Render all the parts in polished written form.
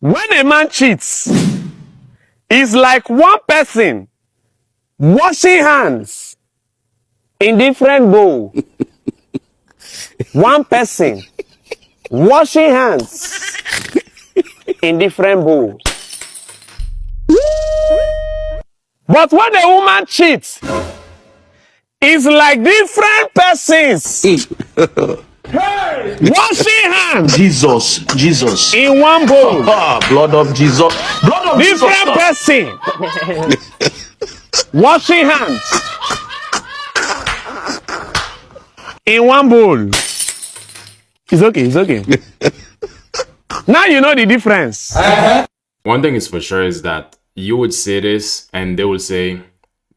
When a man cheats, it's like one person washing hands in different bowl. One person washing hands in different bowls. But when a woman cheats, it's like different persons washing hands Jesus. in one bowl. Blood of Jesus. Blood of Different person washing hands in one bowl. It's okay. Now you know the difference. One thing is for sure is that you would say this and they will say,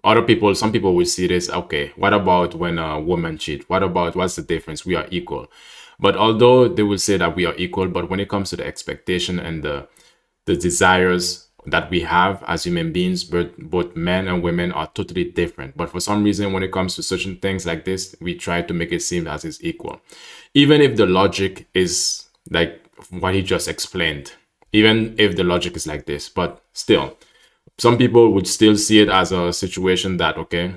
some people will see this, okay, what about when a woman cheat? What's the difference? We are equal. But although they will say that we are equal, but when it comes to the expectation and the desires that we have as human beings, both men and women are totally different. But for some reason, when it comes to certain things like this, we try to make it seem as it's equal. Even if the logic is like what he just explained, even if the logic is like this, but still, some people would still see it as a situation that, okay,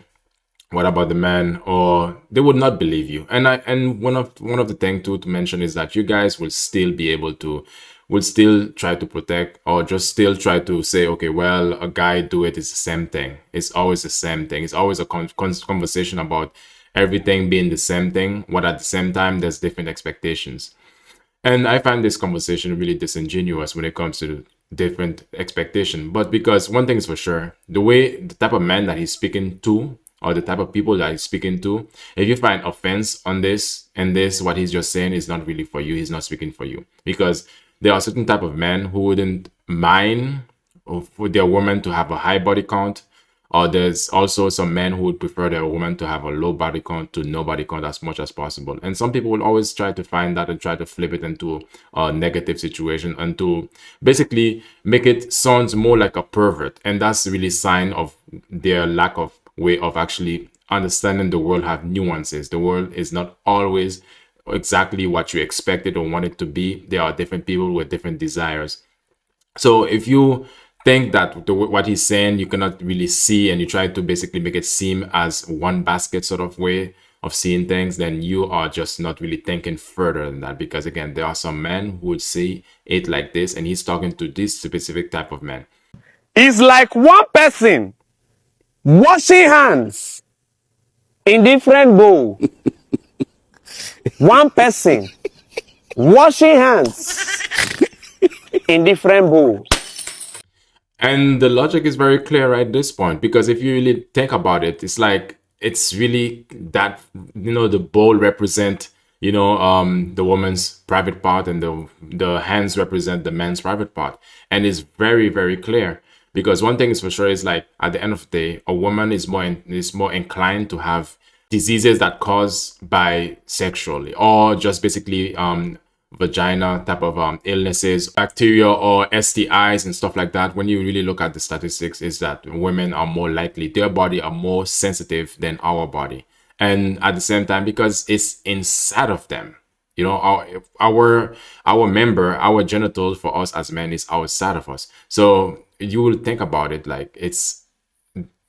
what about the man? Or they would not believe you. And one of the things to mention is that you guys will still be able to, will still try to protect, or just still try to say, okay, well, a guy do it is the same thing. It's always the same thing. It's always a conversation about everything being the same thing, but at the same time, there's different expectations. And I find this conversation really disingenuous when it comes to different expectation. But because one thing is for sure, the type of man that he's speaking to, or the type of people that he's speaking to, if you find offense on this, and this, what he's just saying is not really for you, he's not speaking for you. Because there are certain type of men who wouldn't mind for their woman to have a high body count, or there's also some men who would prefer their woman to have a low body count to no body count as much as possible. And some people will always try to find that and try to flip it into a negative situation and to basically make it sound more like a pervert. And that's really a sign of their lack of way of actually understanding the world have nuances. The world is not always exactly what you expected or want it to be. There are different people with different desires. So if you think that what he's saying you cannot really see, and you try to basically make it seem as one basket sort of way of seeing things, then you are just not really thinking further than that. Because again, there are some men who would see it like this, and he's talking to this specific type of man. It's like one person washing hands in different bowl. One person washing hands in different bowls. And the logic is very clear at this point, because if you really think about it, it's like, it's really that, the bowl represent, the woman's private part, and the hands represent the man's private part. And it's very, very clear, because one thing is for sure is like, at the end of the day, a woman is more inclined to have diseases that caused by sexually, or just basically vagina type of illnesses, bacteria or STIs and stuff like that. When you really look at the statistics, is that women are more likely, their body are more sensitive than our body. And at the same time, because it's inside of them, our member, our genitals for us as men is outside of us. So you will think about it like it's,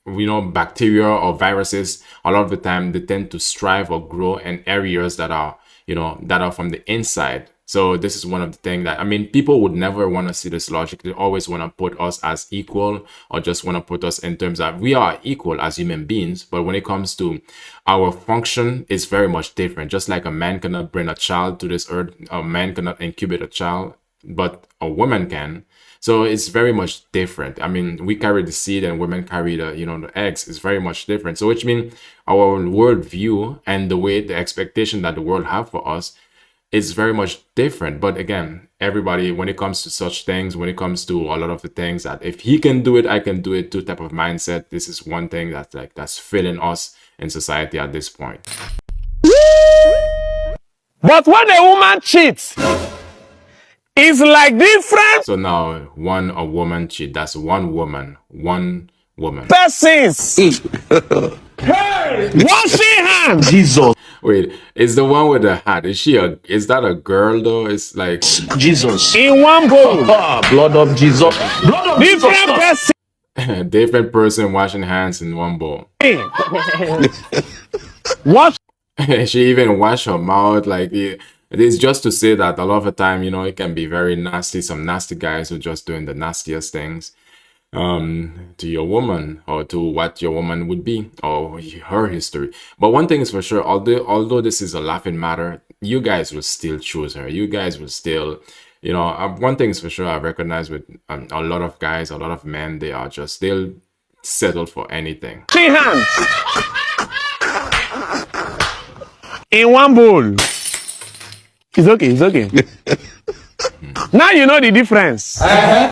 bacteria or viruses, a lot of the time they tend to strive or grow in areas that are, that are from the inside. So this is one of the things that, people would never want to see this logic. They always want to put us as equal, or just want to put us in terms of we are equal as human beings. But when it comes to our function, it's very much different. Just like a man cannot bring a child to this earth, a man cannot incubate a child, but a woman can. So it's very much different. We carry the seed and women carry the eggs. It's very much different. So which means our worldview and the expectation that the world have for us is very much different. But again, everybody, when it comes to such things, when it comes to a lot of the things that if he can do it, I can do it, two type of mindset. This is one thing that's filling us in society at this point. But when a woman cheats, it's like different. So now, a woman cheat, that's one woman. Persons washing hands. Jesus. Wait, is the one with the hat? Is that a girl though? It's like Jesus. In one bowl. Ah, blood of Jesus. Blood of Jesus. Different person. a different person washing hands in one bowl. Wash She even wash her mouth. Like it is just to say that a lot of the time, it can be very nasty. Some nasty guys who just doing the nastiest things to your woman or to what your woman would be or her history. But one thing is for sure, although this is a laughing matter, you guys will still choose her. You guys will still, one thing is for sure, I recognize with a lot of guys, a lot of men, they'll settle for anything. hands. In one bowl. It's okay. Now you know the difference. I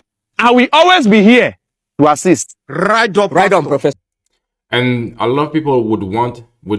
will always be here to assist. Right on, Professor. And a lot of people would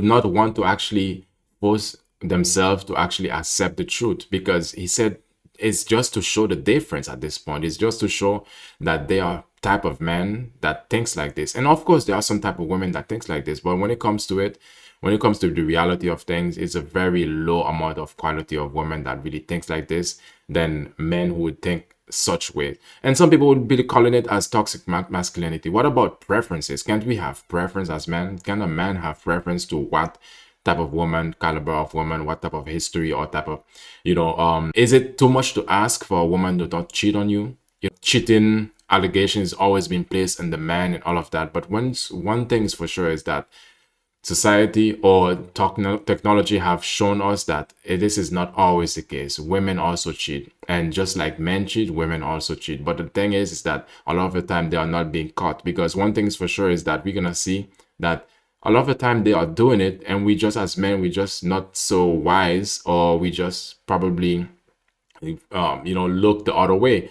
not want to actually force themselves to actually accept the truth, because he said it's just to show the difference at this point. It's just to show that they are type of men that thinks like this. And of course, there are some type of women that thinks like this. But when it comes to the reality of things, it's a very low amount of quality of women that really thinks like this than men who would think such way. And some people would be calling it as toxic masculinity. What about preferences? Can't we have preference as men? Can a man have preference to what type of woman, caliber of woman, what type of history or type of, is it too much to ask for a woman to not cheat on you? Cheating allegations always been placed on the man and all of that. But one thing is for sure is that society or technology have shown us that this is not always the case. Women also cheat, and just like men cheat, women also cheat. But the thing is that a lot of the time they are not being caught, because one thing is for sure is that we're gonna see that a lot of the time they are doing it, and we just as men, we just not so wise, or we just probably look the other way.